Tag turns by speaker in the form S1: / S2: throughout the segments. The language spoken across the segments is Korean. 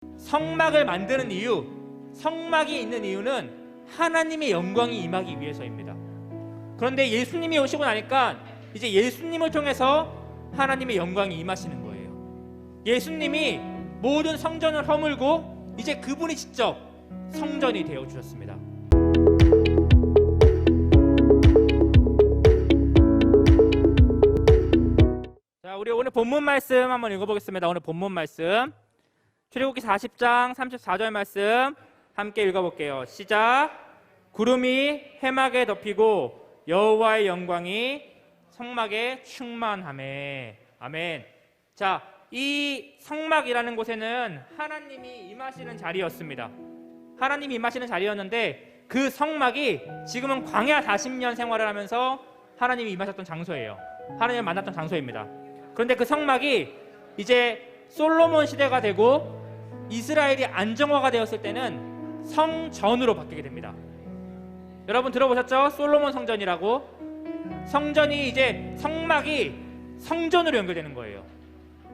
S1: 성막을 만드는 이유, 성막이 있는 이유는 하나님의 영광이 임하기 위해서입니다. 그런데 예수님이 오시고 나니까 이제 예수님을 통해서 하나님의 영광이 임하시는 거예요. 예수님이 모든 성전을 허물고 이제 그분이 직접 성전이 되어 주셨습니다. 자, 우리 오늘 본문 말씀 한번 읽어보겠습니다. 오늘 본문 말씀 출애굽기 40장 34절 말씀 함께 읽어볼게요. 시작. 구름이 회막에 덮이고 여호와의 영광이 성막에 충만하매. 아멘. 자, 이 성막이라는 곳에는 하나님이 임하시는 자리였습니다. 하나님이 임하시는 자리였는데 그 성막이 지금은 광야 40년 생활을 하면서 하나님이 임하셨던 장소예요. 하나님을 만났던 장소입니다. 그런데 그 성막이 이제 솔로몬 시대가 되고 이스라엘이 안정화가 되었을 때는 성전으로 바뀌게 됩니다. 여러분 들어보셨죠? 솔로몬 성전이라고. 성전이 이제 성막이 성전으로 연결되는 거예요.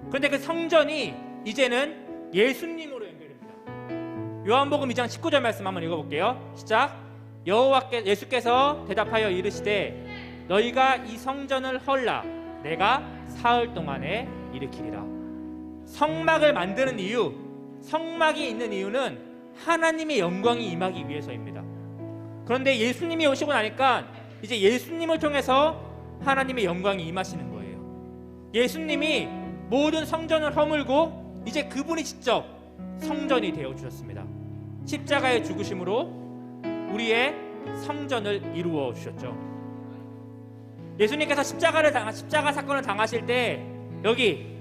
S1: 그런데 그 성전이 이제는 예수님으로 연결됩니다. 요한복음 2장 19절 말씀 한번 읽어볼게요. 시작. 예수께서 대답하여 이르시되 너희가 이 성전을 헐라 내가 사흘 동안에 일으키리라. 성막을 만드는 이유, 성막이 있는 이유는 하나님의 영광이 임하기 위해서입니다. 그런데 예수님이 오시고 나니까 이제 예수님을 통해서 하나님의 영광이 임하시는 거예요. 예수님이 모든 성전을 허물고 이제 그분이 직접 성전이 되어 주셨습니다. 십자가의 죽으심으로 우리의 성전을 이루어 주셨죠. 예수님께서 십자가 사건을 당하실 때 여기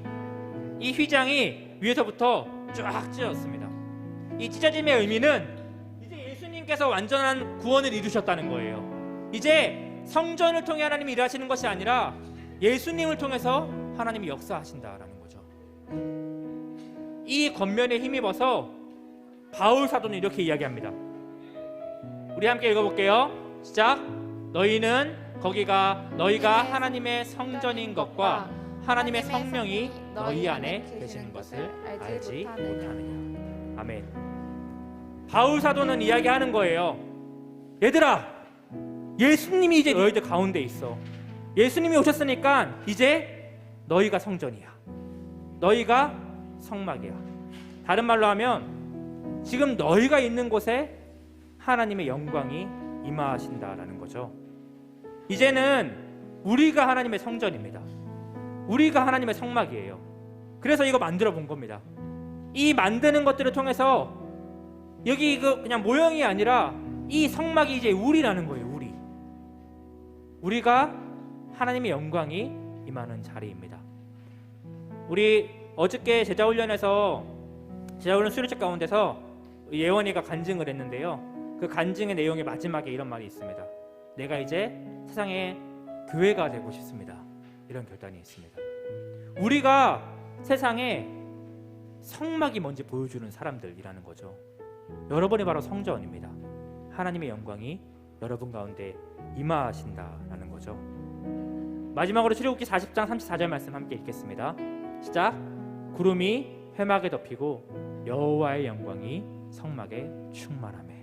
S1: 이 휘장이 위에서부터 쫙 찢어졌습니다. 이 찢어짐의 의미는 이제 예수님께서 완전한 구원을 이루셨다는 거예요. 이제 성전을 통해 하나님이 일하시는 것이 아니라 예수님을 통해서 하나님이 역사하신다라는 거죠. 이 겉면에 힘입어서 바울 사도는 이렇게 이야기합니다. 우리 함께 읽어볼게요. 시작. 너희가 하나님의 성전인 것과 하나님의 성령이 너희 안에 계시는 것을 알지 못하느냐. 아멘. 바울 사도는 이야기하는 거예요. 얘들아, 예수님이 이제 너희들 가운데 있어. 예수님이 오셨으니까 이제 너희가 성전이야. 너희가 성막이야. 다른 말로 하면 지금 너희가 있는 곳에 하나님의 영광이 임하신다라는 거죠. 이제는 우리가 하나님의 성전입니다. 우리가 하나님의 성막이에요. 그래서 이거 만들어 본 겁니다. 이 만드는 것들을 통해서 여기 이거 그냥 모형이 아니라 이 성막이 이제 우리라는 거예요. 우리가 하나님의 영광이 임하는 자리입니다. 우리 어저께 제자훈련 수료책 가운데서 예원이가 간증을 했는데요. 그 간증의 내용의 마지막에 이런 말이 있습니다. 내가 이제 세상의 교회가 되고 싶습니다. 이런 결단이 있습니다. 우리가 세상에 성막이 뭔지 보여주는 사람들이라는 거죠. 여러분이 바로 성전입니다. 하나님의 영광이 여러분 가운데 임하신다라는 거죠. 마지막으로 출애굽기 40장 34절 말씀 함께 읽겠습니다. 시작. 구름이 회막에 덮이고 여호와의 영광이 성막에 충만하매.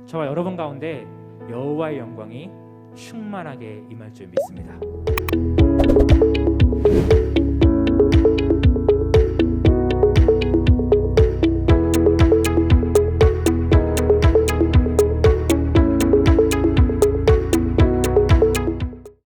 S1: 저와 여러분 가운데 여호와의 영광이 충만하게 임할 줄 믿습니다.